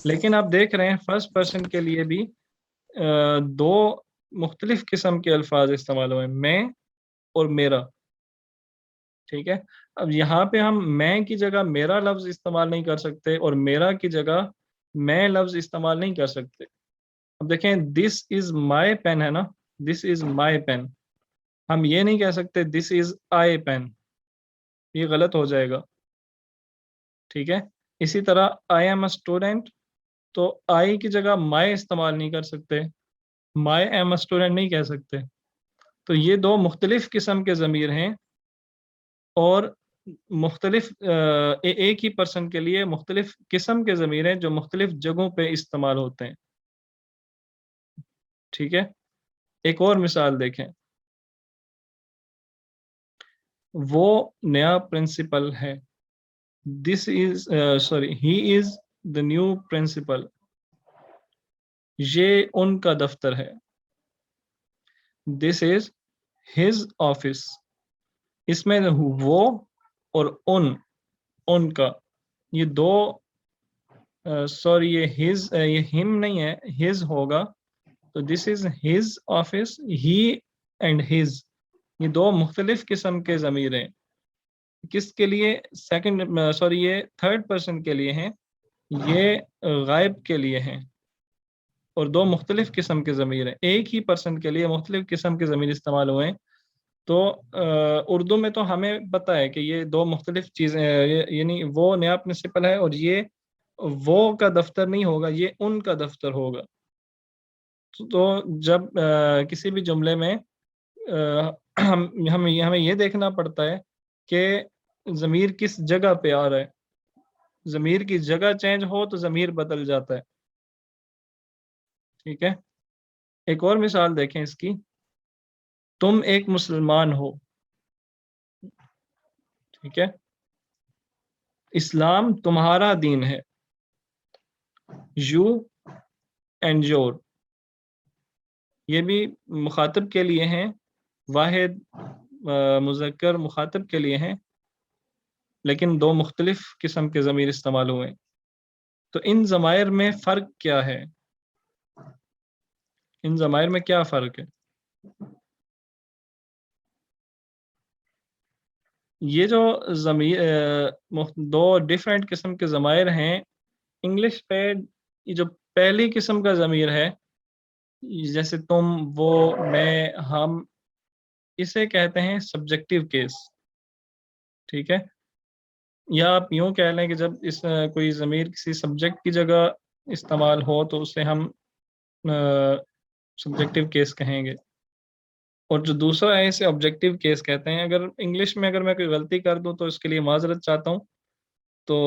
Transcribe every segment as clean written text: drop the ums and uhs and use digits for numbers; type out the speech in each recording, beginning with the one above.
لیکن آپ دیکھ رہے ہیں فرسٹ پرسن کے لیے بھی دو مختلف قسم کے الفاظ استعمال ہوئے، میں اور میرا، ٹھیک ہے۔ اب یہاں پہ ہم میں کی جگہ میرا لفظ استعمال نہیں کر سکتے اور میرا کی جگہ میں لفظ استعمال نہیں کر سکتے۔ اب دیکھیں دس از مائی پین ہے نا، دس از مائی پین، ہم یہ نہیں کہہ سکتے دس از آئی پین، یہ غلط ہو جائے گا، ٹھیک ہے۔ اسی طرح آئی ایم اے اسٹوڈنٹ، تو آئی کی جگہ مائی استعمال نہیں کر سکتے، مائی ایم اے اسٹوڈنٹ نہیں کہہ سکتے۔ تو یہ دو مختلف قسم کے ضمیر ہیں اور مختلف ایک ہی پرسن کے لیے مختلف قسم کے ضمیر ہیں جو مختلف جگہوں پہ استعمال ہوتے ہیں، ٹھیک ہے۔ ایک اور مثال دیکھیں، وہ نیا پرنسپل ہے، this is sorry he is the new principal, یہ ان کا دفتر ہے، دس از ہز آفس۔ اس میں وہ اور ان کا، یہ دو سوری یہ ہز یہ ہم نہیں ہے، ہز ہوگا، تو this is his office, he and his, یہ دو مختلف قسم کے ضمیر ہیں۔ کس کے لیے؟ سیکنڈ سوری یہ تھرڈ پرسن کے لیے ہیں، یہ غائب کے لیے ہیں، اور دو مختلف قسم کے ضمیر ہیں، ایک ہی پرسن کے لیے مختلف قسم کے ضمیر استعمال ہوئے ہیں۔ تو اردو میں تو ہمیں پتہ ہے کہ یہ دو مختلف چیزیں، یعنی وہ نیا پرنسپل ہے اور یہ وہ کا دفتر نہیں ہوگا، یہ ان کا دفتر ہوگا۔ تو جب کسی بھی جملے میں ہمیں یہ دیکھنا پڑتا ہے کہ ضمیر کس جگہ پہ آ رہا ہے، ضمیر کی جگہ چینج ہو تو ضمیر بدل جاتا ہے، ٹھیک ہے۔ ایک اور مثال دیکھیں اس کی، تم ایک مسلمان ہو، ٹھیک ہے، اسلام تمہارا دین ہے، یو اینڈ یور، یہ بھی مخاطب کے لیے ہیں، واحد مذکر مخاطب کے لیے ہیں، لیکن دو مختلف قسم کے ضمیر استعمال ہوئے۔ تو ان ضمائر میں فرق کیا ہے؟ ان ضمائر میں کیا فرق ہے؟ یہ جو ضمیر دو ڈیفرنٹ قسم کے ضمائر ہیں، انگلش پہ یہ جو پہلی قسم کا ضمیر ہے، جیسے تم، وہ، میں، ہم، اسے کہتے ہیں سبجیکٹیو کیس، ٹھیک ہے۔ یا آپ یوں کہہ لیں کہ جب اس کوئی ضمیر کسی سبجیکٹ کی جگہ استعمال ہو تو اسے ہم سبجیکٹیو کیس کہیں گے، اور جو دوسرا ہے اسے آبجیکٹیو کیس کہتے ہیں۔ اگر انگلش میں اگر میں کوئی غلطی کر دوں تو اس کے لیے معذرت چاہتا ہوں۔ تو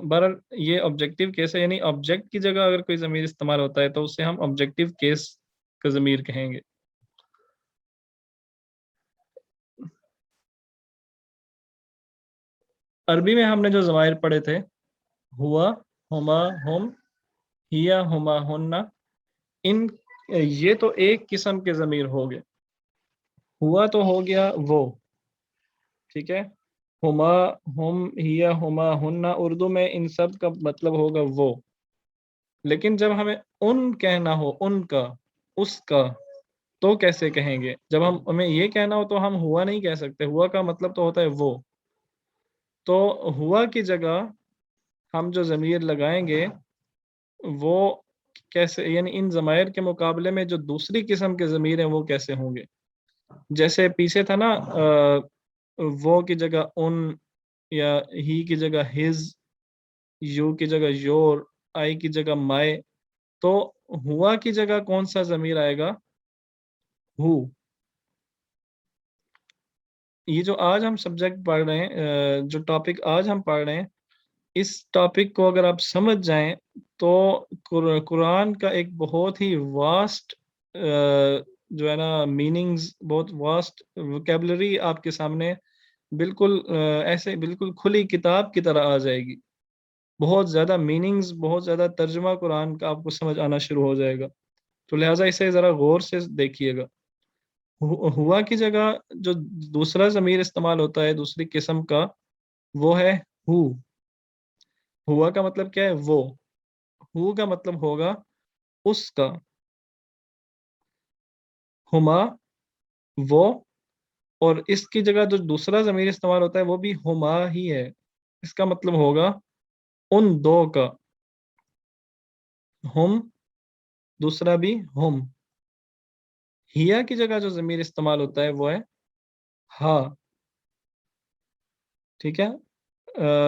بہرحال یہ آبجیکٹیو کیس ہے، یعنی آبجیکٹ کی جگہ اگر کوئی ضمیر استعمال ہوتا ہے تو اسے ہم آبجیکٹیو کیس کا ضمیر کہیں گے۔ عربی میں ہم نے جو ضمائر پڑھے تھے، ہوا، ہما، ہم، ہیا، ہما، ہننا، ان یہ تو ایک قسم کے ضمیر ہو گئے۔ ہوا تو ہو گیا وہ، ٹھیک ہے، ہما، ہم، ہیا، ہما، ہننا، اردو میں ان سب کا مطلب ہوگا وہ۔ لیکن جب ہمیں ان کہنا ہو، ان کا، اس کا، تو کیسے کہیں گے؟ جب ہمیں یہ کہنا ہو تو ہم ہوا نہیں کہہ سکتے، ہوا کا مطلب تو ہوتا ہے وہ۔ تو ہوا کی جگہ ہم جو ضمیر لگائیں گے وہ کیسے، یعنی ان ضمائر کے مقابلے میں جو دوسری قسم کے ضمیر ہیں وہ کیسے ہوں گے؟ جیسے پیچھے تھا نا، وہ کی جگہ ان، یا ہی کی جگہ ہز، یو کی جگہ یور، آئی کی جگہ مائے، تو ہوا کی جگہ کون سا ضمیر آئے گا؟ ہو۔ یہ جو آج ہم سبجیکٹ پڑھ رہے ہیں، جو ٹاپک آج ہم پڑھ رہے ہیں، اس ٹاپک کو اگر آپ سمجھ جائیں تو قرآن کا ایک بہت ہی واسٹ جو ہے نا میننگز، بہت واسٹ ووکیبلری آپ کے سامنے بالکل ایسے بالکل کھلی کتاب کی طرح آ جائے گی۔ بہت زیادہ میننگز، بہت زیادہ ترجمہ قرآن کا آپ کو سمجھ آنا شروع ہو جائے گا۔ تو لہٰذا اسے ذرا غور سے دیکھیے گا۔ ہوا کی جگہ جو دوسرا ضمیر استعمال ہوتا ہے دوسری قسم کا، وہ ہے ہو۔ ہوا کا مطلب کیا ہے؟ وہ۔ ہو کا مطلب ہوگا اس کا، ہما وہ، اور اس کی جگہ جو دوسرا ضمیر استعمال ہوتا ہے وہ بھی ہما ہی ہے، اس کا مطلب ہوگا ان دو کا، ہم دوسرا بھی ہم، ہیا کی جگہ جو ضمیر استعمال ہوتا ہے وہ ہے ہا، ٹھیک ہے۔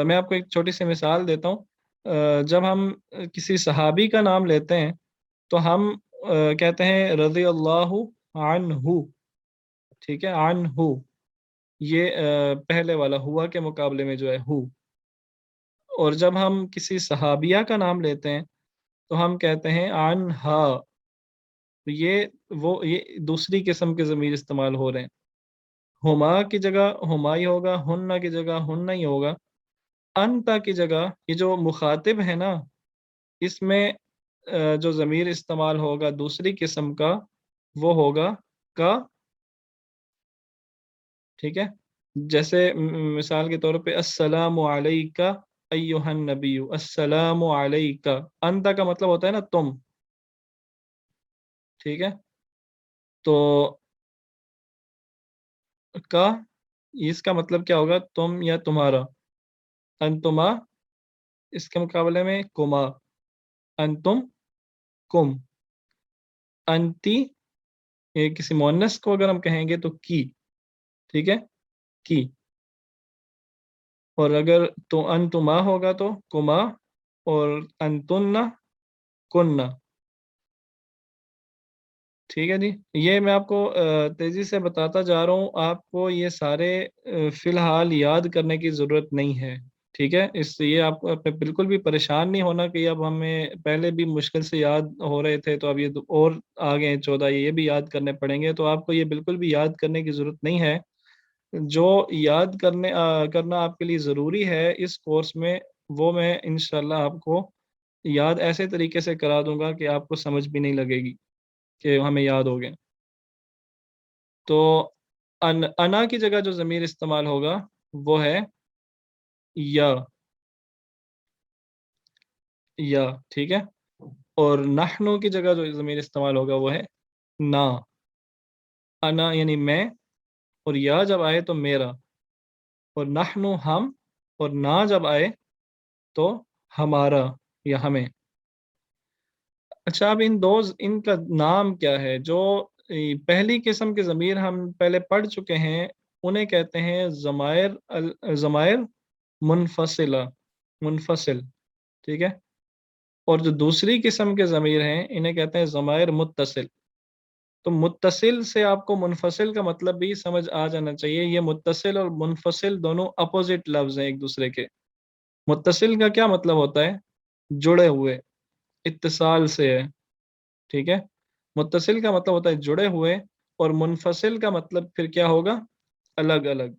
میں آپ کو ایک چھوٹی سی مثال دیتا ہوں۔ جب ہم کسی صحابی کا نام لیتے ہیں تو ہم کہتے ہیں رضی اللہ عنہ، ٹھیک ہے، عنہ، یہ پہلے والا ہوا کے مقابلے میں جو ہے ہو۔ اور جب ہم کسی صحابیہ کا نام لیتے ہیں تو ہم کہتے ہیں عنہا، تو یہ دوسری قسم کے ضمیر استعمال ہو رہے ہیں، ہما کی جگہ ہما ہی ہوگا، ہننا کی جگہ ہننا ہی ہوگا، انتا کی جگہ یہ جو مخاطب ہے نا، اس میں جو ضمیر استعمال ہوگا دوسری قسم کا وہ ہوگا کا، ٹھیک ہے۔ جیسے مثال کے طور پہ السلام علیکہ ایہا النبی، السلام علیکہ، انتا کا مطلب ہوتا ہے نا تم، ٹھیک ہے۔ تو کا اس کا مطلب کیا ہوگا، تم یا تمہارا، انتما اس کے مقابلے میں کما، انتم کم، انتی یہ کسی مؤنث کو اگر ہم کہیں گے تو کی، ٹھیک ہے، کی، اور اگر تو انتما ہوگا تو کما، اور انتن کننا، ٹھیک ہے جی۔ یہ میں آپ کو تیزی سے بتاتا جا رہا ہوں، آپ کو یہ سارے فی الحال یاد کرنے کی ضرورت نہیں ہے، ٹھیک ہے۔ اس یہ آپ کو بالکل بھی پریشان نہیں ہونا کہ اب ہمیں پہلے بھی مشکل سے یاد ہو رہے تھے تو اب یہ اور آگے 14 یہ بھی یاد کرنے پڑیں گے، تو آپ کو یہ بالکل بھی یاد کرنے کی ضرورت نہیں ہے۔ جو یاد کرنا آپ کے لیے ضروری ہے اس کورس میں، وہ میں انشاءاللہ آپ کو یاد ایسے طریقے سے کرا دوں گا کہ آپ کو سمجھ بھی نہیں لگے گی کہ ہمیں یاد ہو گئے۔ تو انا کی جگہ جو ضمیر استعمال ہوگا وہ ہے یا، یا، ٹھیک ہے۔ اور نحنو کی جگہ جو ضمیر استعمال ہوگا وہ ہے نا، انا یعنی میں، اور یا جب آئے تو میرا، اور نحنو ہم، اور نا جب آئے تو ہمارا یا ہمیں۔ اچھا اب ان کا نام کیا ہے؟ جو پہلی قسم کے ضمیر ہم پہلے پڑھ چکے ہیں انہیں کہتے ہیں ضمائر منفصلہ، منفصل، ٹھیک ہے۔ اور جو دوسری قسم کے ضمیر ہیں انہیں کہتے ہیں ضمائر متصل۔ تو متصل سے آپ کو منفصل کا مطلب بھی سمجھ آ جانا چاہیے، یہ متصل اور منفصل دونوں اپوزٹ لفظ ہیں ایک دوسرے کے۔ متصل کا کیا مطلب ہوتا ہے؟ جڑے ہوئے، اتصال سے ہے، ٹھیک ہے۔ متصل کا مطلب ہوتا ہے جڑے ہوئے، اور منفصل کا مطلب پھر کیا ہوگا؟ الگ الگ۔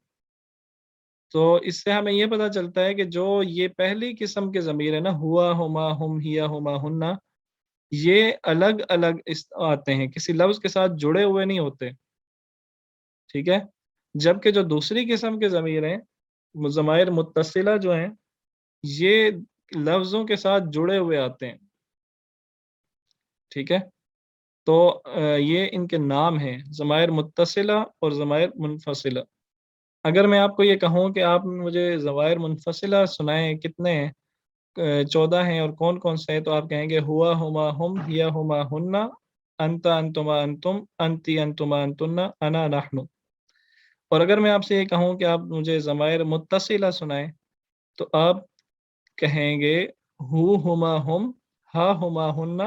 تو اس سے ہمیں یہ پتہ چلتا ہے کہ جو یہ پہلی قسم کے ضمیر ہے نا، ہوا، ہما، ہم، ہیا، ہما، ہننا، یہ الگ الگ آتے ہیں، کسی لفظ کے ساتھ جڑے ہوئے نہیں ہوتے، ٹھیک ہے۔ جبکہ جو دوسری قسم کے ضمیر ہیں، ضمائر متصلہ جو ہیں، یہ لفظوں کے ساتھ جڑے ہوئے آتے ہیں، ٹھیک ہے۔ تو یہ ان کے نام ہیں، ضمائر متصلہ اور ضمائر منفصلہ۔ اگر میں آپ کو یہ کہوں کہ آپ مجھے ضمائر منفصلہ سنائیں کتنے ہیں، 14 ہیں، اور کون کون سے ہیں، تو آپ کہیں گے ہوا، ہما، ہم، ہیا، ہما، ہننا، انتا، انتما، انتم، انتی، انتما، انتن، انا، نحن۔ اور اگر میں آپ سے یہ کہوں کہ آپ مجھے ضمائر متصلہ سنائیں تو آپ کہیں گے ہو، ہما، ہم، ہا، ہما، ہننا،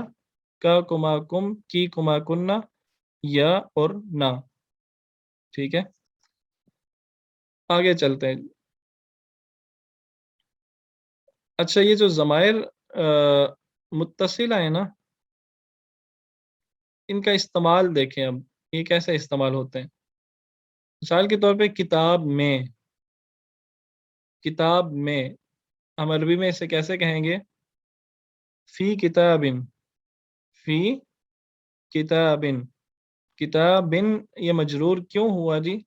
کا، کما، کم، کی، کما، کننا، یا اور نا، ٹھیک ہے۔ آگے چلتے ہیں۔ اچھا یہ جو ضمائر متصلہ ہیں نا، ان کا استعمال دیکھیں اب، یہ کیسے استعمال ہوتے ہیں۔ مثال کے طور پہ کتاب میں، کتاب میں ہم عربی میں اسے کیسے کہیں گے؟ فی کتاب، فی کتاب، کتاب یہ مجرور کیوں ہوا جی؟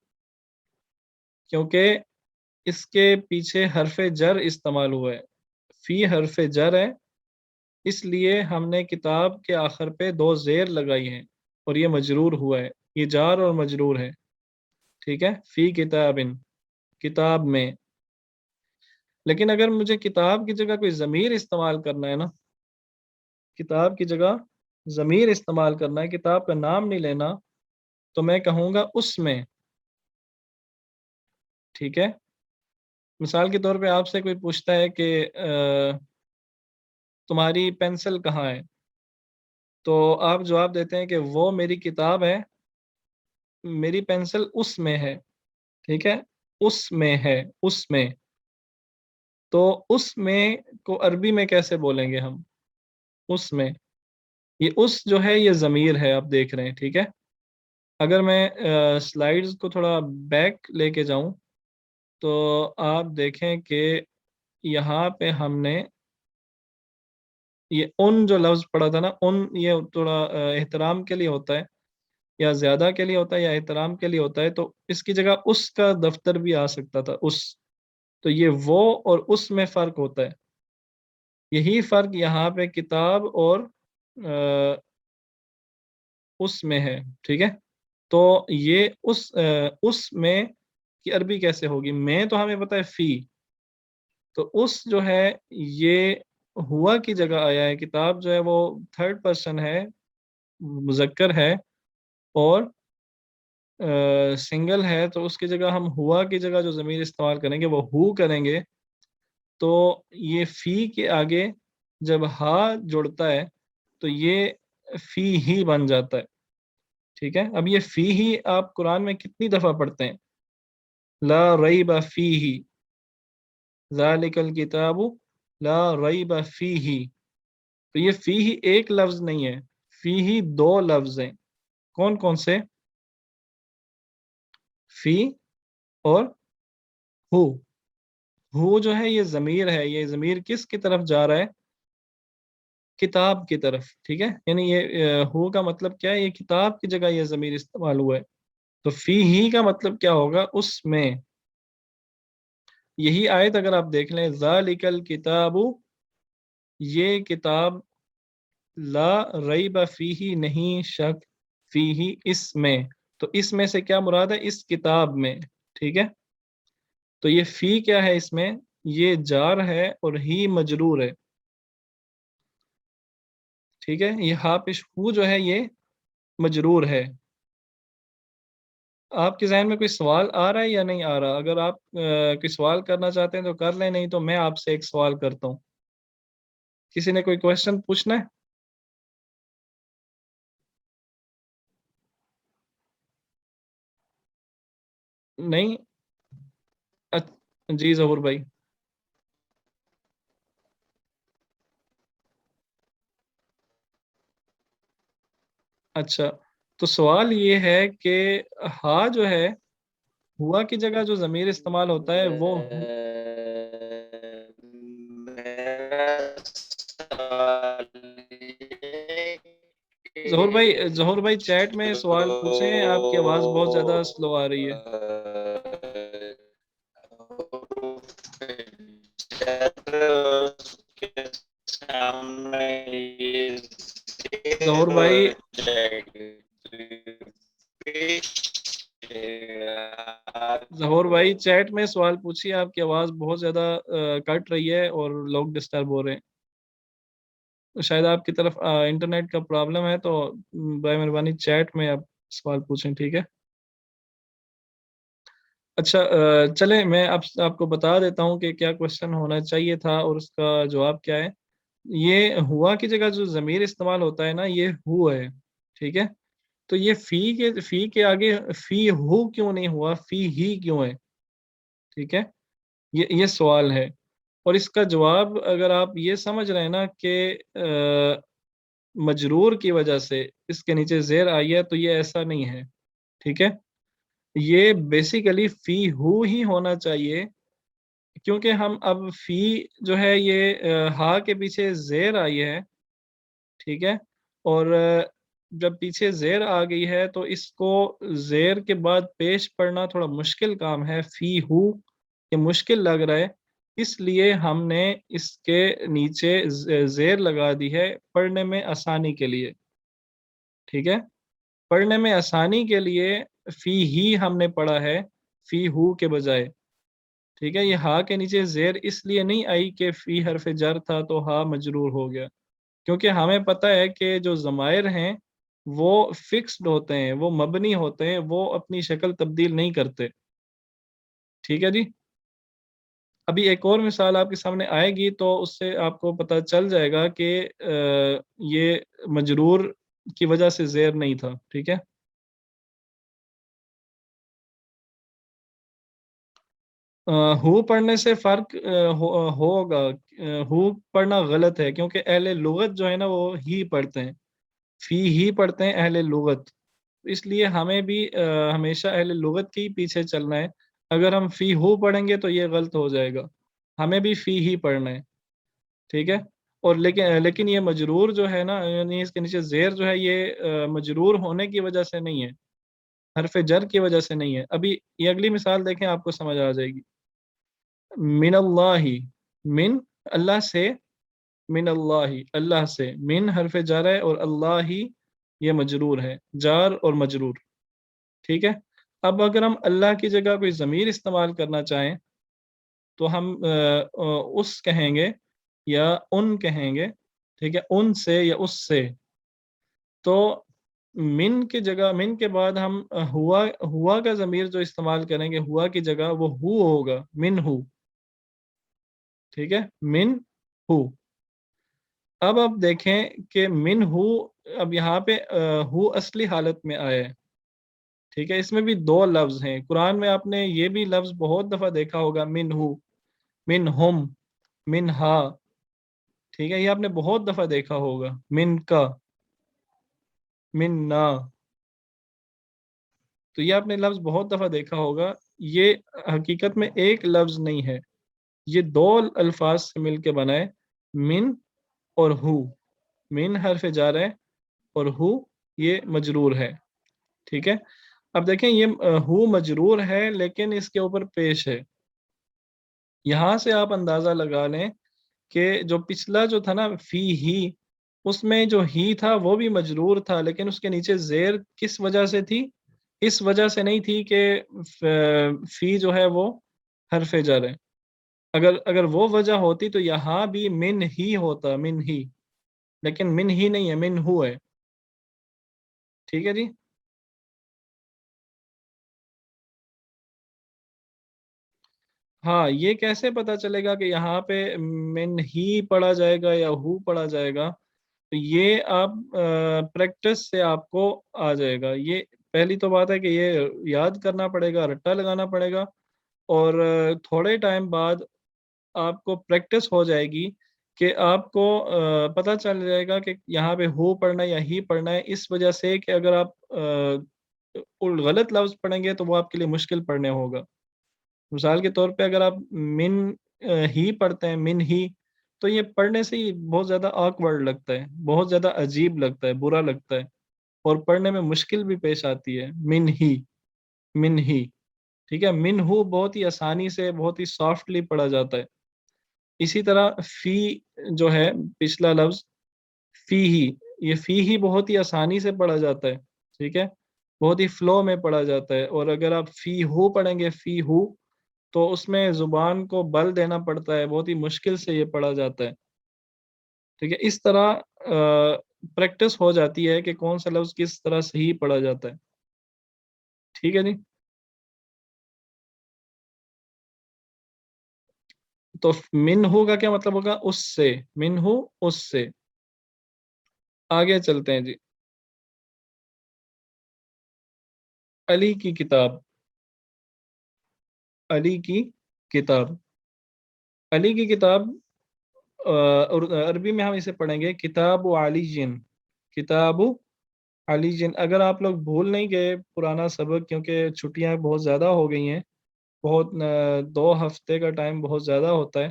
کیونکہ اس کے پیچھے حرف جر استعمال ہوا ہے، فی حرف جر ہے، اس لیے ہم نے کتاب کے آخر پہ 2 زیر لگائی ہیں اور یہ مجرور ہوا ہے، یہ جار اور مجرور ہے، ٹھیک ہے، فی کتابن، کتاب میں۔ لیکن اگر مجھے کتاب کی جگہ کوئی ضمیر استعمال کرنا ہے نا، کتاب کی جگہ ضمیر استعمال کرنا ہے، کتاب کا نام نہیں لینا، تو میں کہوں گا اس میں، ٹھیک ہے۔ مثال کے طور پہ آپ سے کوئی پوچھتا ہے کہ تمہاری پینسل کہاں ہے، تو آپ جواب دیتے ہیں کہ وہ میری کتاب ہے، میری پینسل اس میں ہے، ٹھیک ہے، اس میں ہے، اس میں۔ تو اس میں کو عربی میں کیسے بولیں گے ہم؟ اس میں، یہ اس جو ہے یہ ضمیر ہے، آپ دیکھ رہے ہیں، ٹھیک ہے۔ اگر میں سلائیڈز کو تھوڑا بیک لے کے جاؤں تو آپ دیکھیں کہ یہاں پہ ہم نے یہ ان جو لفظ پڑھا تھا نا، ان یہ تھوڑا احترام کے لیے ہوتا ہے، یا زیادہ کے لیے ہوتا ہے، یا احترام کے لیے ہوتا ہے، تو اس کی جگہ اس کا دفتر بھی آ سکتا تھا، اس۔ تو یہ وہ اور اس میں فرق ہوتا ہے، یہی فرق یہاں پہ کتاب اور اس میں ہے، ٹھیک ہے۔ تو یہ اس میں کی عربی کیسے ہوگی؟ میں تو ہمیں پتہ ہے فی، تو اس جو ہے یہ ہوا کی جگہ آیا ہے، کتاب جو ہے وہ تھرڈ پرسن ہے، مذکر ہے، اور سنگل ہے، تو اس کی جگہ ہم ہوا کی جگہ جو ضمیر استعمال کریں گے وہ ہو کریں گے، تو یہ فی کے آگے جب ہا جڑتا ہے تو یہ فی ہی بن جاتا ہے، ٹھیک ہے۔ اب یہ فی ہی آپ قرآن میں کتنی دفعہ پڑھتے ہیں؟ لا ریب فیہ، ذالک الکتاب لا ریب فیہ، تو یہ فی ہی ایک لفظ نہیں ہے، فی ہی 2 لفظ ہیں، کون کون سے؟ فی اور ہو۔ ہو جو ہے یہ ضمیر ہے، یہ ضمیر کس کی طرف جا رہا ہے؟ کتاب کی طرف، ٹھیک ہے۔ یعنی یہ ہو کا مطلب کیا ہے؟ یہ کتاب کی جگہ یہ ضمیر استعمال ہوا ہے، تو فی ہی کا مطلب کیا ہوگا؟ اس میں۔ یہی آیت اگر آپ دیکھ لیں، ذالک الکتاب، یہ کتاب، لا ریب فیہ، نہیں شک، فیہ، اس میں، تو اس میں سے کیا مراد ہے؟ اس کتاب میں، ٹھیک ہے۔ تو یہ فی کیا ہے اس میں؟ یہ جار ہے اور ہی مجرور ہے، ٹھیک ہے۔ یہ ہاپش ہو جو ہے یہ مجرور ہے۔ آپ کے ذہن میں کوئی سوال آ رہا ہے یا نہیں آ رہا؟ اگر آپ کوئی سوال کرنا چاہتے ہیں تو کر لیں، نہیں تو میں آپ سے ایک سوال کرتا ہوں۔ کسی نے کوئی کوشچن پوچھنا ہے؟ نہیں؟ جی ظہور بھائی۔ اچھا، تو سوال یہ ہے کہ ہا جو ہے، ہوا کی جگہ جو ضمیر استعمال ہوتا ہے وہ میرا سوال یہ ظہور بھائی چیٹ میں جو سوال پوچھیں، آپ کی آواز بہت زیادہ سلو آ رہی ہے۔ حروف جر کے سامنے یہ ظہور زیر ہو بھائی جائے گی، پیش ظہور بھائی چیٹ میں سوال پوچھیے، آپ کی آواز بہت زیادہ کٹ رہی ہے اور لوگ ڈسٹرب ہو رہے ہیں، شاید آپ کی طرف انٹرنیٹ کا پرابلم ہے، تو برائے مہربانی چیٹ میں آپ سوال پوچھیں، ٹھیک ہے۔ اچھا، چلیں میں آپ کو بتا دیتا ہوں کہ کیا کوشچن ہونا چاہیے تھا اور اس کا جواب کیا ہے۔ یہ ہوا کی جگہ جو ضمیر استعمال ہوتا ہے نا، یہ ہو ہے، ٹھیک ہے۔ تو یہ فی کے آگے فی ہو کیوں نہیں ہوا، فی ہی کیوں ہے، ٹھیک ہے، یہ سوال ہے۔ اور اس کا جواب اگر آپ یہ سمجھ رہے ہیں نا کہ مجرور کی وجہ سے اس کے نیچے زیر آئی ہے، تو یہ ایسا نہیں ہے، ٹھیک ہے۔ یہ بیسیکلی فی ہو ہی ہونا چاہیے، کیونکہ ہم اب فی جو ہے یہ ہا کے پیچھے زیر آئی ہے، ٹھیک ہے، اور جب پیچھے زیر آ گئی ہے تو اس کو زیر کے بعد پیش پڑھنا تھوڑا مشکل کام ہے، فی ہو، یہ مشکل لگ رہا ہے، اس لیے ہم نے اس کے نیچے زیر لگا دی ہے پڑھنے میں آسانی کے لیے، ٹھیک ہے؟ پڑھنے میں آسانی کے لیے فی ہی ہم نے پڑھا ہے فی ہو کے بجائے، ٹھیک ہے؟ یہ ہا کے نیچے زیر اس لیے نہیں آئی کہ فی حرف جر تھا تو ہا مجرور ہو گیا، کیونکہ ہمیں پتہ ہے کہ جو ضمائر ہیں وہ فکسڈ ہوتے ہیں، وہ مبنی ہوتے ہیں، وہ اپنی شکل تبدیل نہیں کرتے، ٹھیک ہے جی؟ ابھی ایک اور مثال آپ کے سامنے آئے گی تو اس سے آپ کو پتہ چل جائے گا کہ یہ مجرور کی وجہ سے زیر نہیں تھا، ٹھیک ہے؟ ہو پڑھنے سے فرق ہوگا، ہو پڑھنا غلط ہے کیونکہ اہل لغت جو ہے نا وہ ہی پڑھتے ہیں، فی ہی پڑھتے ہیں اہل لغت، اس لیے ہمیں بھی ہمیشہ اہل لغت کے ہی پیچھے چلنا ہے، اگر ہم فی ہو پڑھیں گے تو یہ غلط ہو جائے گا، ہمیں بھی فی ہی پڑھنا ہے، ٹھیک ہے؟ اور لیکن یہ مجرور جو ہے نا، یعنی اس کے نیچے زیر جو ہے یہ مجرور ہونے کی وجہ سے نہیں ہے، حرف جر کی وجہ سے نہیں ہے۔ ابھی یہ اگلی مثال دیکھیں، آپ کو سمجھ آ جائے گی۔ من اللہ، من اللہ سے، من اللہ اللہ سے، من حرف جر ہے اور اللہ ہی یہ مجرور ہے، جار اور مجرور، ٹھیک ہے؟ اب اگر ہم اللہ کی جگہ کوئی ضمیر استعمال کرنا چاہیں تو ہم اس کہیں گے یا ان کہیں گے، ٹھیک ہے؟ ان سے یا اس سے، تو من کی جگہ، من کے بعد ہم ہوا کا ضمیر جو استعمال کریں گے ہوا کی جگہ وہ ہو ہوگا، من ہو، ٹھیک ہے؟ من ہو۔ اب آپ دیکھیں کہ من ہو، اب یہاں پہ ہو اصلی حالت میں آیا ہے، ٹھیک ہے؟ اس میں بھی دو لفظ ہیں، قرآن میں آپ نے یہ بھی لفظ بہت دفعہ دیکھا ہوگا، من ہو، من ہم، من ہا، ٹھیک ہے؟ یہ آپ نے بہت دفعہ دیکھا ہوگا، من کا، من نا، تو یہ آپ نے لفظ بہت دفعہ دیکھا ہوگا، یہ حقیقت میں ایک لفظ نہیں ہے، یہ دو الفاظ سے مل کے بنا ہے، من اور ہو، من حرف جار ہے اور ہو یہ مجرور ہے، ٹھیک ہے؟ اب دیکھیں یہ ہو مجرور ہے لیکن اس کے اوپر پیش ہے، یہاں سے آپ اندازہ لگا لیں کہ جو پچھلا جو تھا نا فی ہی، اس میں جو ہی تھا وہ بھی مجرور تھا لیکن اس کے نیچے زیر کس وجہ سے تھی؟ اس وجہ سے نہیں تھی کہ فی جو ہے وہ حرف جر ہے، اگر وہ وجہ ہوتی تو یہاں بھی من ہی ہوتا، من ہی، لیکن من ہی نہیں ہے، من ہو ہے، ٹھیک ہے جی؟ ہاں، یہ کیسے پتا چلے گا کہ یہاں پہ من ہی پڑھا جائے گا یا ہو پڑھا جائے گا؟ تو یہ آپ پریکٹس سے آپ کو آ جائے گا، یہ پہلی تو بات ہے کہ یہ یاد کرنا پڑے گا، رٹا لگانا پڑے گا، اور تھوڑے ٹائم بعد آپ کو پریکٹس ہو جائے گی کہ آپ کو پتہ چل جائے گا کہ یہاں پہ ہو پڑھنا ہے یا ہی پڑھنا ہے، اس وجہ سے کہ اگر آپ غلط لفظ پڑھیں گے تو وہ آپ کے لیے مشکل پڑھنے ہوگا۔ مثال کے طور پہ اگر آپ من ہی پڑھتے ہیں، من ہی، تو یہ پڑھنے سے ہی بہت زیادہ آکورڈ لگتا ہے، بہت زیادہ عجیب لگتا ہے، برا لگتا ہے، اور پڑھنے میں مشکل بھی پیش آتی ہے، من ہی، من ہی، ٹھیک ہے؟ من ہو بہت ہی آسانی سے، بہت ہی سافٹلی پڑھا جاتا ہے۔ اسی طرح فی جو ہے پچھلا لفظ فی ہی، یہ فی ہی بہت ہی آسانی سے پڑھا جاتا ہے، ٹھیک ہے؟ بہت ہی فلو میں پڑھا جاتا ہے، اور اگر آپ فی ہو پڑھیں گے، فی ہو، تو اس میں زبان کو بل دینا پڑتا ہے، بہت ہی مشکل سے یہ پڑھا جاتا ہے، ٹھیک ہے؟ اس طرح پریکٹس ہو جاتی ہے کہ کون سا لفظ کس طرح صحیح پڑھا جاتا ہے، ٹھیک ہے جی؟ تو من ہو کا کیا مطلب ہوگا؟ اس سے، من ہو اس سے۔ آگے چلتے ہیں جی، علی کی کتاب، علی کی کتاب، علی کی کتاب اور عربی میں ہم اسے پڑھیں گے کتاب علی جن، کتاب علی جن۔ اگر آپ لوگ بھول نہیں گئے پرانا سبق، کیونکہ چھٹیاں بہت زیادہ ہو گئی ہیں، بہت 2 ہفتے کا ٹائم بہت زیادہ ہوتا ہے،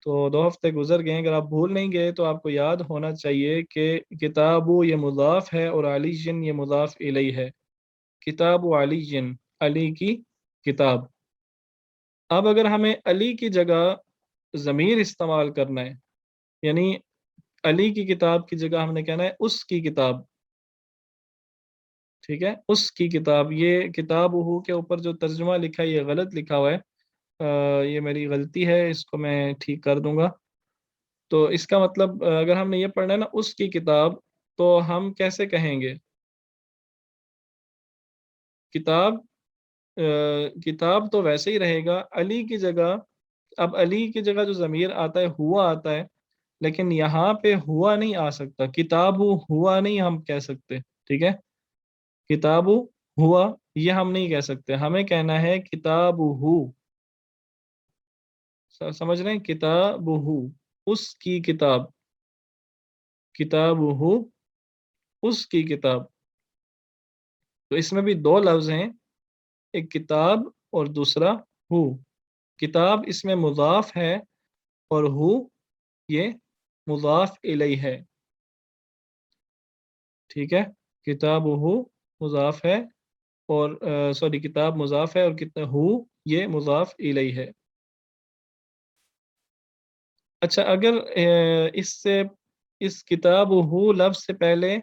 تو 2 ہفتے گزر گئے ہیں، اگر آپ بھول نہیں گئے تو آپ کو یاد ہونا چاہیے کہ کتاب یہ مضاف ہے اور علی جن یہ مضاف الیہ ہے، کتاب علی جن، علی کی کتاب۔ اب اگر ہمیں علی کی جگہ ضمیر استعمال کرنا ہے، یعنی علی کی کتاب کی جگہ ہم نے کہنا ہے اس کی کتاب، ٹھیک ہے، اس کی کتاب. یہ کتاب ہو کے اوپر جو ترجمہ لکھا ہے یہ غلط لکھا ہوا ہے، یہ میری غلطی ہے، اس کو میں ٹھیک کر دوں گا. تو اس کا مطلب اگر ہم نے یہ پڑھنا ہے نا اس کی کتاب، تو ہم کیسے کہیں گے؟ کتاب کتاب تو ویسے ہی رہے گا علی کی جگہ. اب علی کی جگہ جو ضمیر آتا ہے ہوا آتا ہے، لیکن یہاں پہ ہوا نہیں آ سکتا، کتاب ہوا نہیں ہم کہہ سکتے، ٹھیک ہے. کتاب ہوا یہ ہم نہیں کہہ سکتے، ہمیں کہنا ہے کتاب ہو. سمجھ رہے ہیں؟ کتاب ہو اس کی کتاب، کتاب ہو اس کی کتاب. تو اس میں بھی دو لفظ ہیں، ایک کتاب اور دوسرا ہو. کتاب اس میں مضاف ہے اور ہو یہ مضاف الیہ ہے، ٹھیک ہے. کتاب ہو مضاف ہے اور سوری کتاب مضاف ہے اور ہو یہ مضاف الیہ ہے. اچھا اگر اس سے اس کتاب ہو لفظ سے پہلے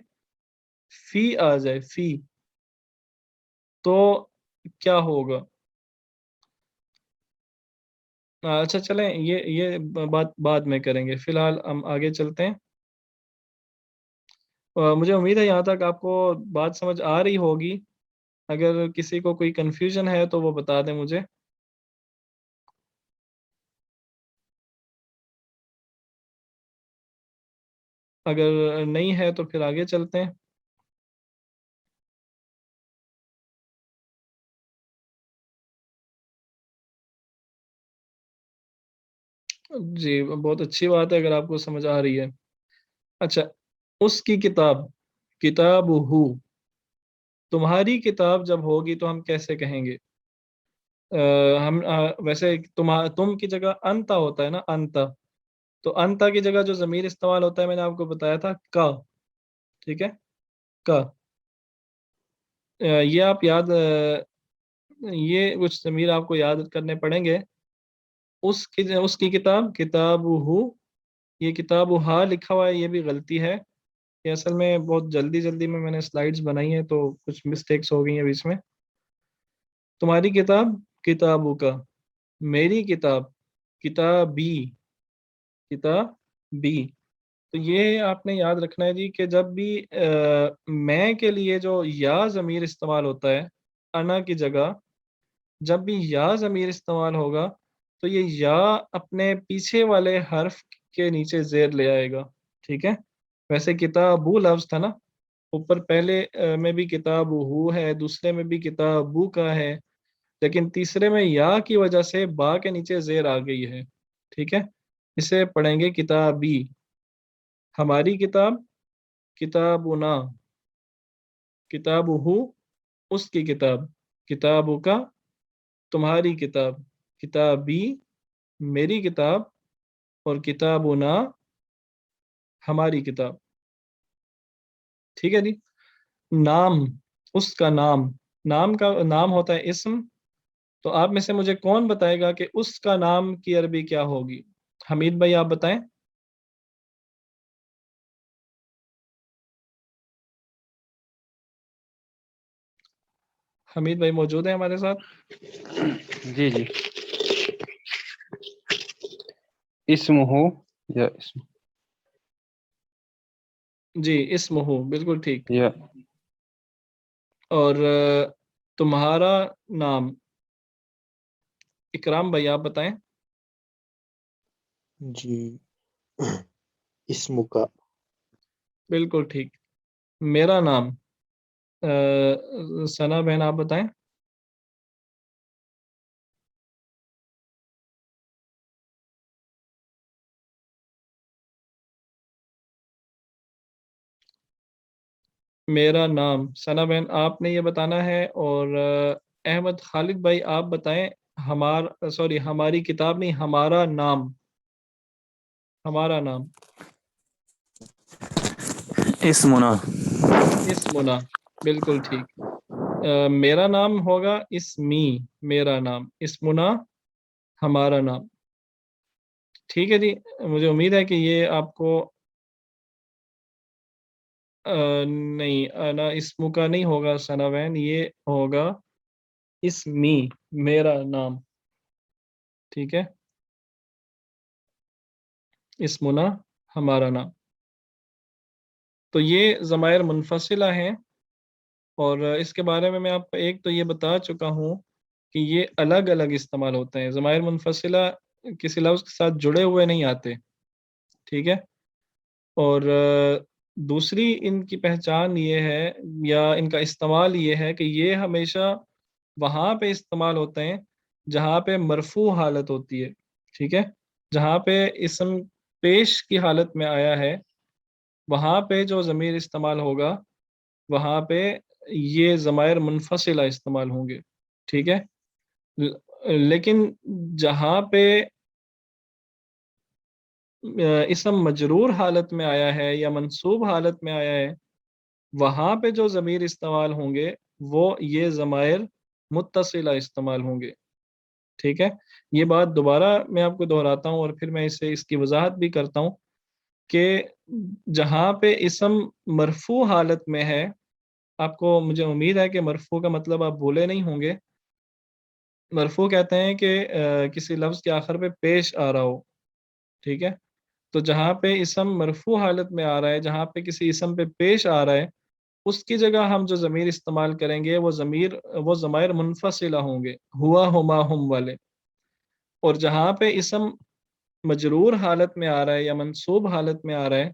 فی آ جائے، فی، تو کیا ہوگا؟ اچھا چلیں یہ بات بعد میں کریں گے، فی الحال ہم آگے چلتے ہیں. مجھے امید ہے یہاں تک آپ کو بات سمجھ آ رہی ہوگی. اگر کسی کو کوئی کنفیوژن ہے تو وہ بتا دیں مجھے. اگر نہیں ہے تو پھر آگے چلتے ہیں. جی بہت اچھی بات ہے اگر آپ کو سمجھ آ رہی ہے. اچھا اس کی کتاب، کتاب ہو، تمہاری کتاب جب ہوگی تو ہم کیسے کہیں گے؟ ہم ویسے تم کی جگہ انتا ہوتا ہے نا، انتا. تو انتا کی جگہ جو ضمیر استعمال ہوتا ہے میں نے آپ کو بتایا تھا کا، ٹھیک ہے، کا. یہ آپ یاد یہ کچھ ضمیر آپ کو یاد کرنے پڑیں گے. اس کی کتاب، کتاب ہو، یہ کتاب ہا لکھا ہوا ہے یہ بھی غلطی ہے. یہ اصل میں بہت جلدی جلدی میں نے سلائیڈز بنائی ہیں تو کچھ مسٹیکس ہو گئی ہیں بیچ میں. تمہاری کتاب کتابوں کا، میری کتاب کتابی، کتابی. تو یہ آپ نے یاد رکھنا ہے جی کہ جب بھی میں کے لیے جو یا ضمیر استعمال ہوتا ہے انا کی جگہ، جب بھی یا ضمیر استعمال ہوگا تو یہ یا اپنے پیچھے والے حرف کے نیچے زیر لے آئے گا، ٹھیک ہے. ویسے کتابو لفظ تھا نا، اوپر پہلے میں بھی کتاب ہو ہے، دوسرے میں بھی کتابو کا ہے، لیکن تیسرے میں یا کی وجہ سے با کے نیچے زیر آ گئی ہے، ٹھیک ہے. اسے پڑھیں گے کتابی. ہماری کتاب کتابنا، کتاب ہو اس کی کتاب، کتابوں کا تمہاری کتاب، کتابی میری کتاب، اور کتابنا ہماری کتاب، ٹھیک ہے جی. نام، اس کا نام، نام کا نام ہوتا ہے اسم. تو آپ میں سے مجھے کون بتائے گا کہ اس کا نام کی عربی کیا ہوگی؟ حمید بھائی آپ بتائیں. حمید بھائی موجود ہیں ہمارے ساتھ؟ جی جی، اسم ہو یا اسم، جی اسم ہو، بالکل ٹھیک. یا اور تمہارا نام، اکرام بھائی آپ بتائیں. جی اسم کا، بالکل ٹھیک. میرا نام، ثنا بہن آپ بتائیں. میرا نام، ثنا بہن آپ نے یہ بتانا ہے. اور احمد خالد بھائی آپ بتائیں. ہماری کتاب نہیں، ہمارا نام، ہمارا نام. اسمنا، اسمنا، بالکل ٹھیک. میرا نام ہوگا اسمی، میرا نام. اسمنا ہمارا نام، ٹھیک ہے جی، مجھے امید ہے کہ یہ آپ کو نہیں، انا اسمو کا نہیں ہوگا سناوین، یہ ہوگا اسمی، میرا نام، ٹھیک ہے، اسمنا ہمارا نام. تو یہ ضمائر منفصلہ ہیں، اور اس کے بارے میں آپ کو ایک تو یہ بتا چکا ہوں کہ یہ الگ الگ استعمال ہوتے ہیں. ضمائر منفصلہ کسی لفظ کے ساتھ جڑے ہوئے نہیں آتے، ٹھیک ہے. اور دوسری ان کی پہچان یہ ہے یا ان کا استعمال یہ ہے کہ یہ ہمیشہ وہاں پہ استعمال ہوتے ہیں جہاں پہ مرفوع حالت ہوتی ہے، ٹھیک ہے. جہاں پہ اسم پیش کی حالت میں آیا ہے وہاں پہ جو ضمیر استعمال ہوگا وہاں پہ یہ ضمائر منفصلہ استعمال ہوں گے، ٹھیک ہے. لیکن جہاں پہ اسم مجرور حالت میں آیا ہے یا منصوب حالت میں آیا ہے وہاں پہ جو ضمیر استعمال ہوں گے وہ یہ ضمائر متصلہ استعمال ہوں گے، ٹھیک ہے. یہ بات دوبارہ میں آپ کو دہراتا ہوں اور پھر میں اس کی وضاحت بھی کرتا ہوں کہ جہاں پہ اسم مرفوع حالت میں ہے، آپ کو مجھے امید ہے کہ مرفوع کا مطلب آپ بھولے نہیں ہوں گے. مرفوع کہتے ہیں کہ کسی لفظ کے آخر پہ پیش آ رہا ہو، ٹھیک ہے. تو جہاں پہ اسم مرفوع حالت میں آ رہا ہے، جہاں پہ کسی اسم پہ پیش آ رہا ہے، اس کی جگہ ہم جو ضمیر استعمال کریں گے وہ ضمائر منفصلہ ہوں گے، ہوا ہما ہم والے. اور جہاں پہ اسم مجرور حالت میں آ رہا ہے یا منصوب حالت میں آ رہا ہے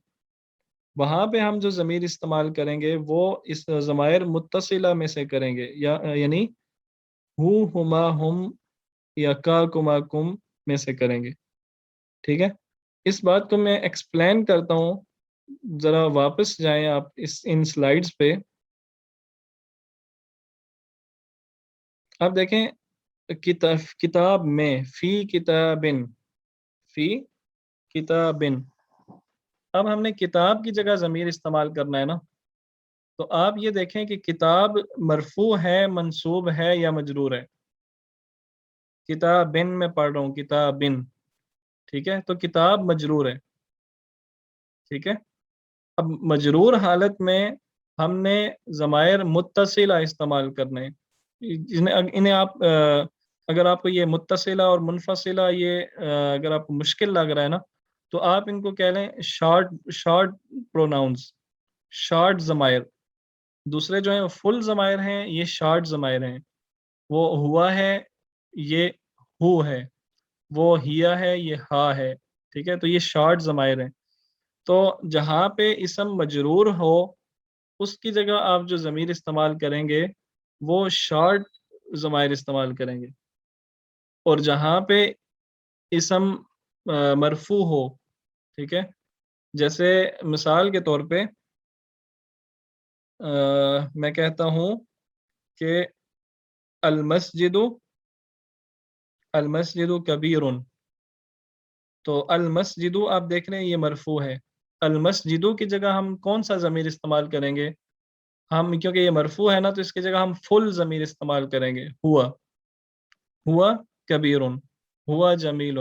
وہاں پہ ہم جو ضمیر استعمال کریں گے وہ اس ضمائر متصلہ میں سے کریں گے، یعنی ہو ہما ہم یا کا کما کم میں سے کریں گے، ٹھیک ہے. اس بات کو میں ایکسپلین کرتا ہوں، ذرا واپس جائیں آپ ان سلائیڈز پہ. آپ دیکھیں کتاب میں، فی کتابن، فی کتابن. اب ہم نے کتاب کی جگہ ضمیر استعمال کرنا ہے نا، تو آپ یہ دیکھیں کہ کتاب مرفوع ہے، منصوب ہے یا مجرور ہے. کتابن میں پڑھ رہا ہوں، کتابن، ٹھیک ہے. تو کتاب مجرور ہے، ٹھیک ہے. اب مجرور حالت میں ہم نے ضمائر متصلہ استعمال کرنے، انہیں آپ اگر آپ کو یہ متصلہ اور منفصلہ یہ اگر آپ کو مشکل لگ رہا ہے نا تو آپ ان کو کہہ لیں شارٹ پروناؤنس، شارٹ ضمائر. دوسرے جو ہیں فل ضمائر ہیں، یہ شارٹ ضمائر ہیں. وہ ہوا ہے، یہ ہو ہے، وہ ہیا ہے، یہ ہا ہے، ٹھیک ہے. تو یہ شارٹ ضمائر ہیں. تو جہاں پہ اسم مجرور ہو اس کی جگہ آپ جو ضمیر استعمال کریں گے وہ شارٹ ضمائر استعمال کریں گے. اور جہاں پہ اسم مرفوع ہو، ٹھیک ہے، جیسے مثال کے طور پہ میں کہتا ہوں کہ المسجد کبیر، تو المسجد آپ دیکھ رہے ہیں یہ مرفوع ہے. المسجد کی جگہ ہم کون سا ضمیر استعمال کریں گے؟ ہم کیونکہ یہ مرفوع ہے نا تو اس کی جگہ ہم فل ضمیر استعمال کریں گے، ہوا کبیر، ہوا جمیل،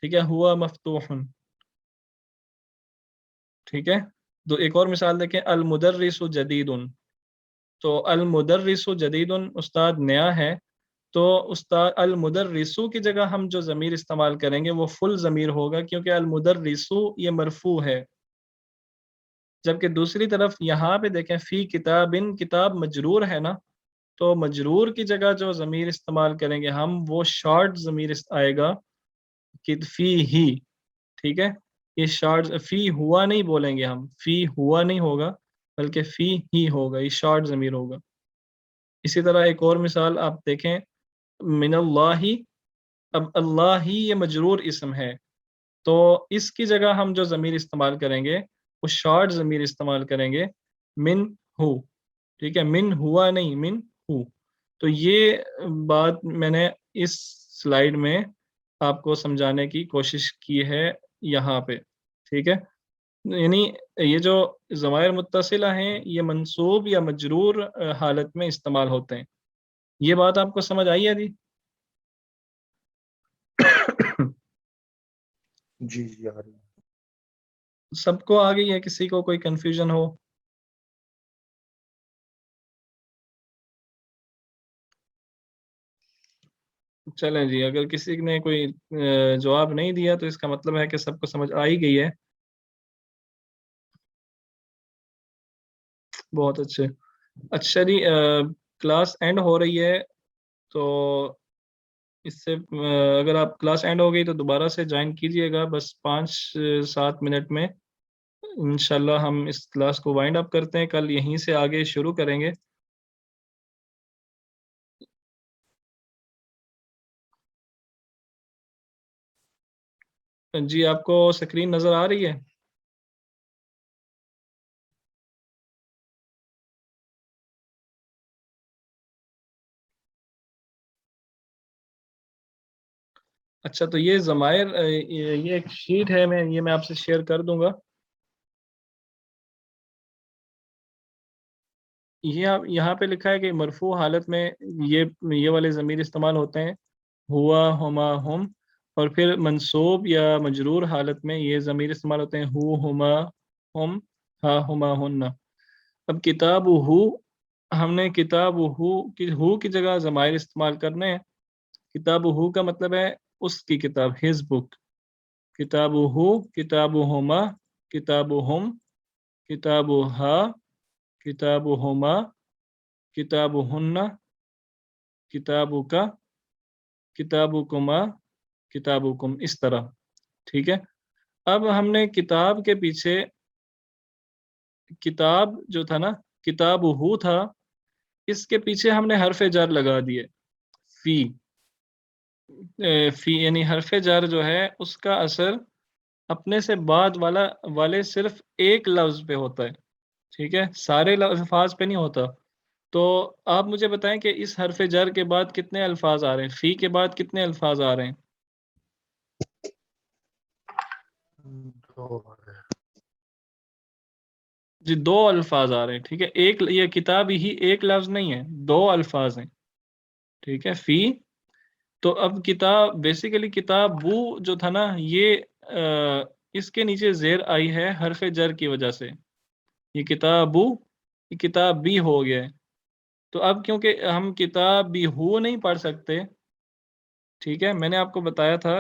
ٹھیک ہے، ہوا مفتوح، ٹھیک ہے. تو ایک اور مثال دیکھیں، المدرس جدید. تو المدرس جدید استاد نیا ہے، تو استاد المدرسو کی جگہ ہم جو ضمیر استعمال کریں گے وہ فل ضمیر ہوگا کیونکہ المدرسو یہ مرفوع ہے. جبکہ دوسری طرف یہاں پہ دیکھیں فی کتابن، کتاب مجرور ہے نا، تو مجرور کی جگہ جو ضمیر استعمال کریں گے ہم وہ شارٹ ضمیر آئے گا کہ فی ہی، ٹھیک ہے. یہ شارٹ، فی ہوا نہیں بولیں گے ہم، فی ہوا نہیں ہوگا بلکہ فی ہی ہوگا، یہ شارٹ ضمیر ہوگا. اسی طرح ایک اور مثال آپ دیکھیں، من اللہ. اب اللہ ہی یہ مجرور اسم ہے تو اس کی جگہ ہم جو ضمیر استعمال کریں گے وہ شارٹ ضمیر استعمال کریں گے، من ہو، ٹھیک ہے، من ہوا نہیں، من ہو. تو یہ بات میں نے اس سلائیڈ میں آپ کو سمجھانے کی کوشش کی ہے یہاں پہ، ٹھیک ہے. یعنی یہ جو ضمائر متصلہ ہیں یہ منصوب یا مجرور حالت میں استعمال ہوتے ہیں. یہ بات آپ کو سمجھ آئی ہے جی؟ جی جی آ رہی ہے. سب کو آ گئی ہے؟ کسی کو کوئی کنفیوژن ہو؟ چلیں جی، اگر کسی نے کوئی جواب نہیں دیا تو اس کا مطلب ہے کہ سب کو سمجھ آ ہی گئی ہے. بہت اچھے. اچھا جی، کلاس اینڈ ہو رہی ہے، تو اس سے اگر آپ کلاس اینڈ ہو گئی تو دوبارہ سے جوائن کیجئے گا، بس 5-7 منٹ میں انشاءاللہ ہم اس کلاس کو وائنڈ اپ کرتے ہیں. کل یہیں سے آگے شروع کریں گے. جی آپ کو سکرین نظر آ رہی ہے؟ اچھا، تو یہ ضمائر یہ ایک شیٹ ہے، میں آپ سے شیئر کر دوں گا. یہ یہاں پہ لکھا ہے کہ مرفوع حالت میں یہ والے ضمیر استعمال ہوتے ہیں، ہوا، ہما، ہم. اور پھر منصوب یا مجرور حالت میں یہ ضمیر استعمال ہوتے ہیں، ہو، ہما، ہم، ہا، ہما، ہن. اب کتاب ہو، ہم نے کتاب ہو کی جگہ ضمائر استعمال کرنے ہیں. کتاب ہو کا مطلب ہے اس کی کتاب، ہز بک. کتاب ہو، کتاب ہما، کتاب ہم، کتاب ہا، کتاب ہما، کتاب ہن، کتاب کا، کتاب کما، کتاب کم، اس طرح. ٹھیک ہے. اب ہم نے کتاب کے پیچھے، کتاب جو تھا نا، کتاب ہو تھا، اس کے پیچھے ہم نے حرف جر لگا دیے، فی. فی یعنی حرف جر جو ہے اس کا اثر اپنے سے بعد والے صرف ایک لفظ پہ ہوتا ہے. ٹھیک ہے، سارے الفاظ پہ نہیں ہوتا. تو آپ مجھے بتائیں کہ اس حرف جر کے بعد کتنے الفاظ آ رہے ہیں، فی کے بعد کتنے الفاظ آ رہے ہیں؟ 2 آ رہے ہیں. جی 2 الفاظ آ رہے ہیں. ٹھیک ہے، یہ کتاب ہی ایک لفظ نہیں ہے، 2 الفاظ ہیں. ٹھیک ہے، فی. تو اب کتاب، بیسیکلی کتاب وہ جو تھا نا، یہ اس کے نیچے زیر آئی ہے حرف جر کی وجہ سے. یہ کتاب یہ کتاب بھی ہو گیا ہے. تو اب کیونکہ ہم کتاب بھی ہو نہیں پڑھ سکتے، ٹھیک ہے، میں نے آپ کو بتایا تھا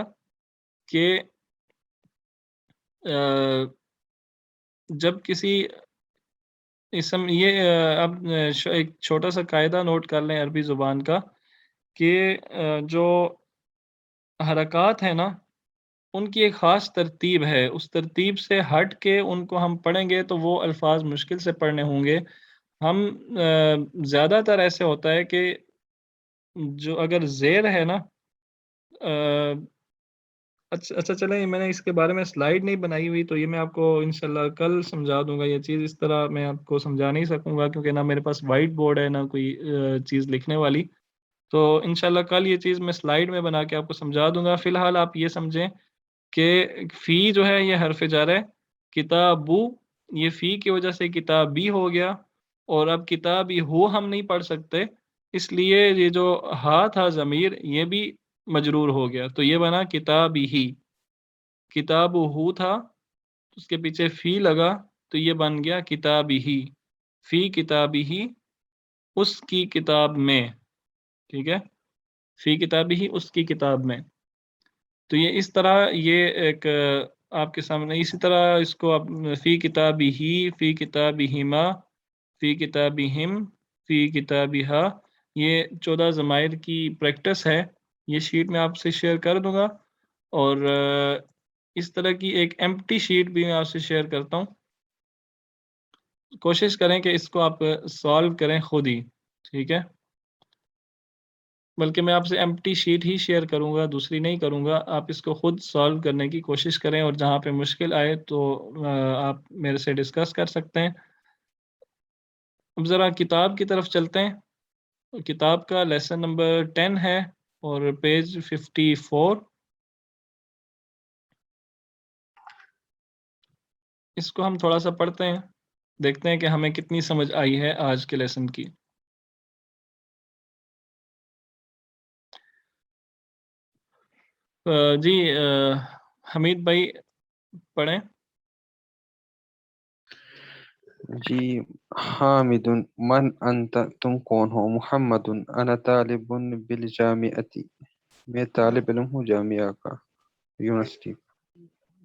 کہ جب کسی اسم، یہ اب ایک چھوٹا سا قاعدہ نوٹ کر لیں عربی زبان کا، کہ جو حرکات ہیں نا ان کی ایک خاص ترتیب ہے. اس ترتیب سے ہٹ کے ان کو ہم پڑھیں گے تو وہ الفاظ مشکل سے پڑھنے ہوں گے. ہم زیادہ تر ایسے ہوتا ہے کہ جو اگر زیر ہے نا، اچھا چلیں، میں نے اس کے بارے میں سلائیڈ نہیں بنائی ہوئی، تو یہ میں آپ کو انشاءاللہ کل سمجھا دوں گا. یہ چیز اس طرح میں آپ کو سمجھا نہیں سکوں گا کیونکہ نہ میرے پاس وائٹ بورڈ ہے، نہ کوئی چیز لکھنے والی. تو انشاءاللہ کل یہ چیز میں سلائیڈ میں بنا کے آپ کو سمجھا دوں گا. فی الحال آپ یہ سمجھیں کہ فی جو ہے یہ حرف جر ہے، کتابو یہ فی کی وجہ سے کتاب بھی ہو گیا. اور اب کتاب ہی ہو ہم نہیں پڑھ سکتے، اس لیے یہ جو ہا تھا ضمیر یہ بھی مجرور ہو گیا، تو یہ بنا کتاب ہی. کتاب ہو تھا، اس کے پیچھے فی لگا تو یہ بن گیا کتاب ہی. فی کتاب ہی، اس کی کتاب میں. ٹھیک ہے، فی کتاب ہی، اس کی کتاب میں. تو یہ اس طرح یہ ایک آپ کے سامنے، اسی طرح اس کو آپ فی کتاب ہی، فی کتاب ہما، فی کتاب ہم، فی کتاب ہا، یہ 14 ضمائر کی پریکٹس ہے. یہ شیٹ میں آپ سے شیئر کر دوں گا، اور اس طرح کی ایک ایمپٹی شیٹ بھی میں آپ سے شیئر کرتا ہوں. کوشش کریں کہ اس کو آپ سالو کریں خود ہی. ٹھیک ہے، بلکہ میں آپ سے ایمپٹی شیٹ ہی شیئر کروں گا، دوسری نہیں کروں گا. آپ اس کو خود سالو کرنے کی کوشش کریں، اور جہاں پہ مشکل آئے تو آپ میرے سے ڈسکس کر سکتے ہیں. اب ذرا کتاب کی طرف چلتے ہیں. کتاب کا لیسن نمبر 10 ہے اور پیج 54. اس کو ہم تھوڑا سا پڑھتے ہیں، دیکھتے ہیں کہ ہمیں کتنی سمجھ آئی ہے آج کے لیسن کی. جی حمید بھائی پڑھیں. جی. حامد من انت تم کون ہو؟ محمد انا طالب بالجامعتی میں طالب علم ہوں جامعہ کا، یونیورسٹی.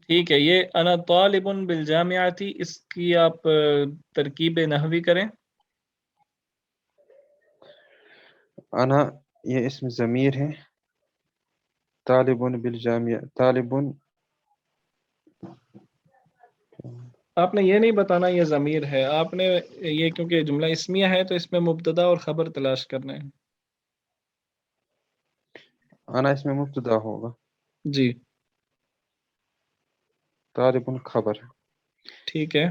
ٹھیک ہے، یہ انا طالب بالجامعاتی، اس کی آپ ترکیب نحوی کریں. انا یہ اسم ضمیر ہے، طالب بالجامعہ طالب. آپ نے یہ نہیں بتانا یہ ضمیر ہے، آپ نے یہ کیونکہ جملہ اسمیہ ہے تو اس میں مبتدا اور خبر تلاش کرنا ہے. انا اس میں مبتدا ہوگا، جی طالب خبر، ٹھیک ہے،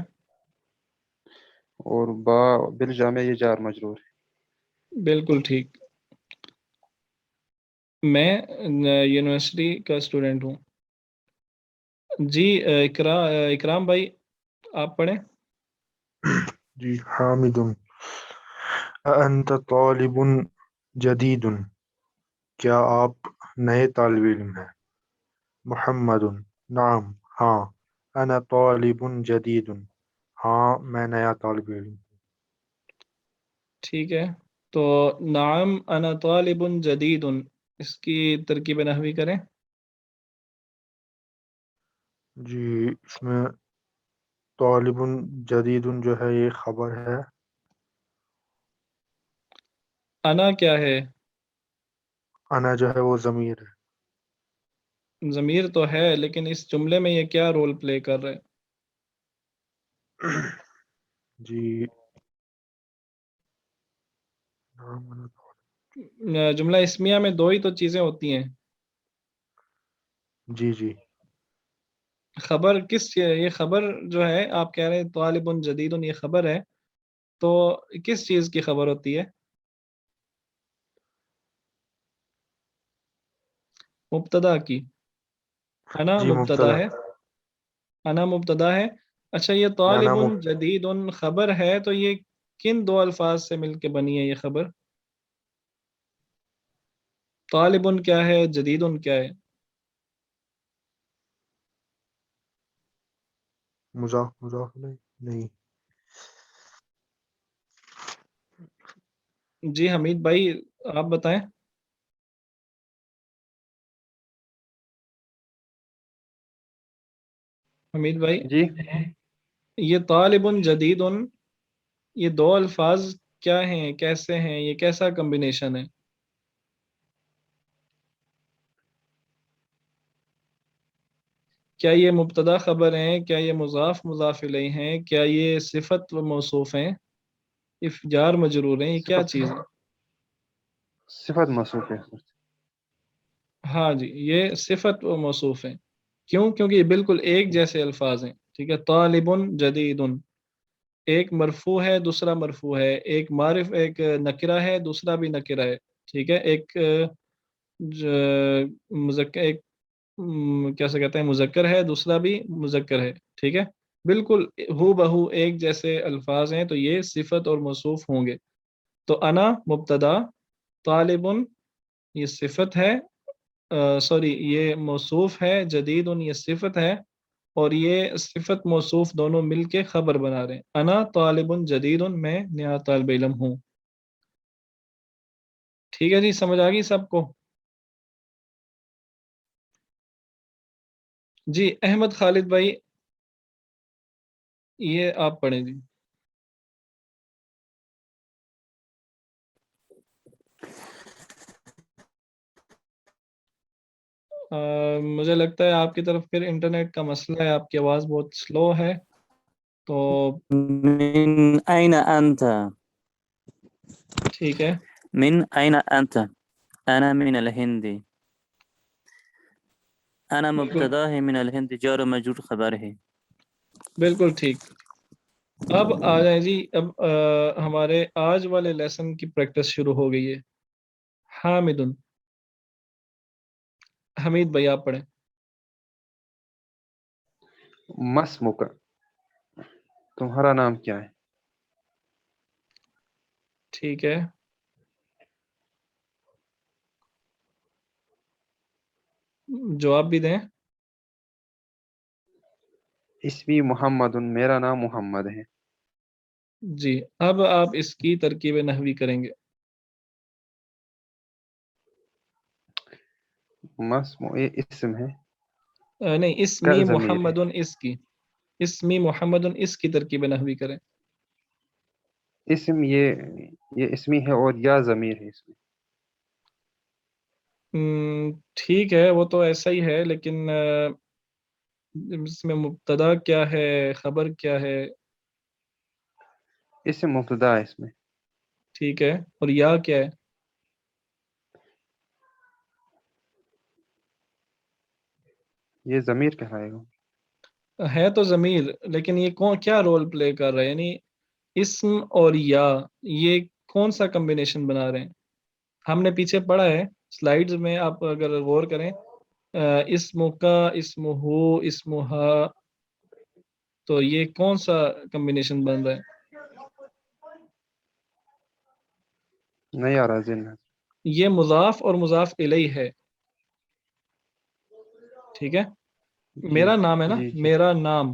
اور با بالجامعہ یہ جار مجرور ہے. بالکل ٹھیک. میں یونیورسٹی کا اسٹوڈنٹ ہوں. جی اکرام بھائی آپ پڑھیں. جی. حامد انت طالب جدید، کیا آپ نئے طالب علم ہیں؟ محمد نعم ہاں، انا طالب جدید، ہاں میں نیا طالب علم ہوں. ٹھیک ہے، تو نعم انا طالب جدید، اس کی ترکیب نحوی کریں. جی اس میں طالب جدید جو ہے یہ خبر ہے، انا کیا ہے؟ انا جو ہے وہ ضمیر ہے. ضمیر تو ہے لیکن اس جملے میں یہ کیا رول پلے کر رہے جی نعم انا طالب. ہیں؟ جملہ اسمیہ میں دو ہی تو چیزیں ہوتی ہیں. جی جی خبر یہ خبر جو ہے آپ کہہ رہے ہیں طالب جدید، یہ خبر ہے تو کس چیز کی خبر ہوتی ہے؟ مبتدا کی. انا جی مبتدا مبتدا. ہے، انا مبتدا ہے. اچھا یہ یہ طالب انا جدید خبر ہے تو یہ کن دو الفاظ سے مل کے بنی ہے یہ خبر؟ طالب کیا ہے، جدید کیا ہے؟ مضاف مضاف نہیں. جی حمید بھائی آپ بتائیں. حمید بھائی جی. یہ طالب جدید، یہ دو الفاظ کیا ہیں، کیسے ہیں، یہ کیسا کمبینیشن ہے؟ کیا یہ مبتدا خبر ہیں، کیا یہ مضاف مضاف الیہ ہیں، کیا یہ صفت و موصوف ہیں، یہ جار مجرور ہیں، یہ کیا صفت چیز ہے؟ صفت موصوف ہے. ہاں جی یہ صفت و موصوف ہیں. کیوں؟ کیونکہ یہ بالکل ایک جیسے الفاظ ہیں. ٹھیک ہے، طالب جدید، ایک مرفوع ہے دوسرا مرفوع ہے، ایک معرف ایک نکرہ ہے دوسرا بھی نکرہ ہے. ٹھیک ہے، ایک مذکر ایک کیسے کہتے ہیں مذکر ہے دوسرا بھی مذکر ہے. ٹھیک ہے، بالکل ہو بہو ایک جیسے الفاظ ہیں تو یہ صفت اور موصوف ہوں گے. تو انا مبتدا، طالب یہ صفت ہے، سوری یہ موصوف ہے، جدید یہ صفت ہے، اور یہ صفت موصوف دونوں مل کے خبر بنا رہے ہیں. انا طالب جدید، میں نیا طالب علم ہوں. ٹھیک ہے جی، سمجھ آ گئی سب کو؟ جی احمد خالد بھائی یہ آپ پڑھیں جی. مجھے لگتا ہے آپ کی طرف پھر انٹرنیٹ کا مسئلہ ہے، آپ کی آواز بہت سلو ہے تو. من أين أنت؟ ٹھیک ہے، من أين أنت؟ أنا من الهند. أنا بالکل مبتدا ہے، من الهند جار و مجرور خبر ہے. بالکل ٹھیک. اب آ جائیں جی، اب ہمارے آج والے لیسن کی پریکٹس شروع ہو گئی ہے. حامد، حمید بھائی آپ پڑھیں. مسمک، تمہارا نام کیا ہے؟ ٹھیک ہے، جواب بھی دیں. اسمی محمد، میرا نام محمد ہے. جی اب آپ اس کی ترکیب نحوی کریں گے. یہ اسم ہے نہیں، کا اسمی ضمیر ہے. محمد اس کی، اسمی محمد اس کی ترکیب نحوی کریں. اسم یہ اسمی ہے اور یا ضمیر ہے اس میں. ٹھیک ہے، وہ تو ایسا ہی ہے، لیکن اس میں مبتدا کیا ہے، خبر کیا ہے؟ اسم مبتدا ہے اس میں. ٹھیک ہے، اور یا کیا ہے؟ یہ ضمیر کہلائے گا. ہے تو ضمیر، لیکن یہ کیا رول پلے کر رہا ہے؟ یعنی اسم اور یا، یہ کون سا کمبینیشن بنا رہے ہیں؟ ہم نے پیچھے پڑھا ہے سلائیڈز میں، آپ اگر غور کریں، اسم کا، اسم ہو، اسم ہا، تو یہ کون سا کمبینیشن بن رہا ہے؟ نہیں آ رہا ذہن میں. یہ مضاف اور مضاف الیہ ہے. ٹھیک ہے، جی میرا نام ہے نا، جی جی میرا نام،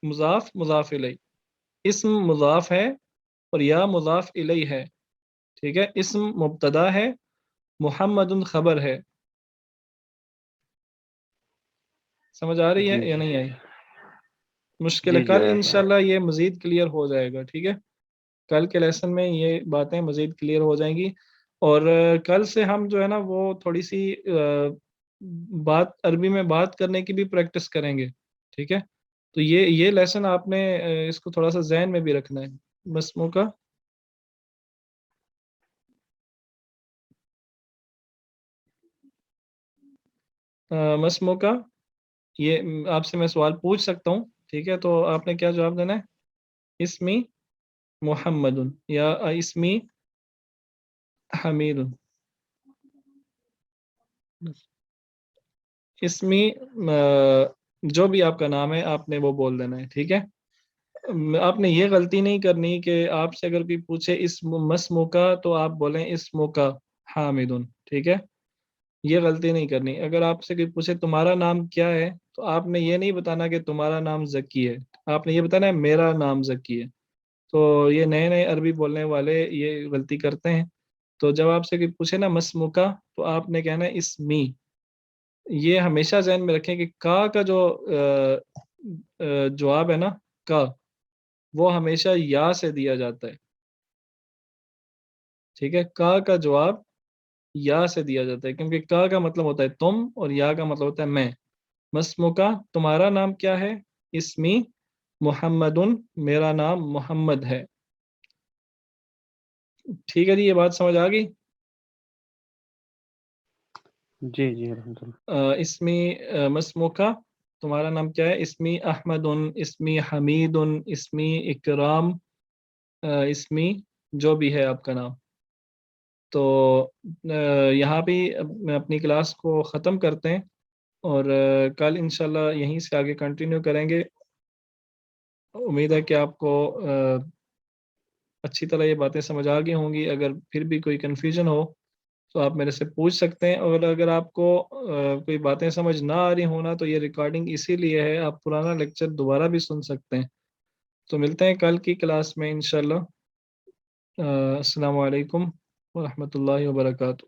مضاف مضاف الیہ، اسم مضاف ہے اور یا مضاف الیہ ہے. ٹھیک ہے، اسم مبتدا ہے، محمد خبر ہے. سمجھ آ رہی ہے جی یا جی نہیں آئی؟ مشکل ہے، جی جی کل آیا سمجھ. انشاءاللہ یہ مزید کلیئر ہو جائے گا. ٹھیک ہے، کل کے لیسن میں یہ باتیں مزید کلیئر ہو جائیں گی، اور کل سے ہم جو ہے نا وہ تھوڑی سی بات عربی میں بات کرنے کی بھی پریکٹس کریں گے. ٹھیک ہے، تو یہ لیسن آپ نے اس کو تھوڑا سا ذہن میں بھی رکھنا ہے. مسموں کا مسموں کا، یہ آپ سے میں سوال پوچھ سکتا ہوں، ٹھیک ہے، تو آپ نے کیا جواب دینا ہے؟ اسمی محمد یا اسمی حمید. اسمی جو بھی آپ کا نام ہے آپ نے وہ بول دینا ہے. ٹھیک ہے، آپ نے یہ غلطی نہیں کرنی کہ آپ سے اگر کوئی پوچھے اسم مسمو کا تو آپ بولیں اسمو کا حامد. ٹھیک ہے، یہ غلطی نہیں کرنی. اگر آپ سے کوئی پوچھے تمہارا نام کیا ہے تو آپ نے یہ نہیں بتانا کہ تمہارا نام زکی ہے، آپ نے یہ بتانا ہے میرا نام زکی ہے. تو یہ نئے نئے عربی بولنے والے یہ غلطی کرتے ہیں. تو جب آپ سے کوئی پوچھے نا مسمو کا تو آپ نے کہنا ہے اسمی. یہ ہمیشہ ذہن میں رکھیں کہ کا جو جواب ہے نا، کا، وہ ہمیشہ یا سے دیا جاتا ہے. ٹھیک ہے، کا جواب یا سے دیا جاتا ہے، کیونکہ کا مطلب ہوتا ہے تم اور یا کا مطلب ہوتا ہے میں. مسمو کا، تمہارا نام کیا ہے؟ اسمی محمد، میرا نام محمد ہے. ٹھیک ہے جی، یہ بات سمجھ آ گئی؟ جی جی الحمد للہ. اسمی مسمو کا، تمہارا نام کیا ہے؟ اسمی احمد، اسمی حمید، اسمی اکرام، اسمی جو بھی ہے آپ کا نام. تو یہاں بھی میں اپنی کلاس کو ختم کرتے ہیں، اور کل انشاءاللہ یہیں سے آگے کنٹینیو کریں گے. امید ہے کہ آپ کو اچھی طرح یہ باتیں سمجھ آ گئی ہوں گی. اگر پھر بھی کوئی کنفیوژن ہو تو آپ میرے سے پوچھ سکتے ہیں، اور اگر آپ کو کوئی باتیں سمجھ نہ آ رہی ہونا تو یہ ریکارڈنگ اسی لیے ہے، آپ پرانا لیکچر دوبارہ بھی سن سکتے ہیں. تو ملتے ہیں کل کی کلاس میں انشاءاللہ. السلام علیکم ورحمۃ اللہ وبرکاتہ.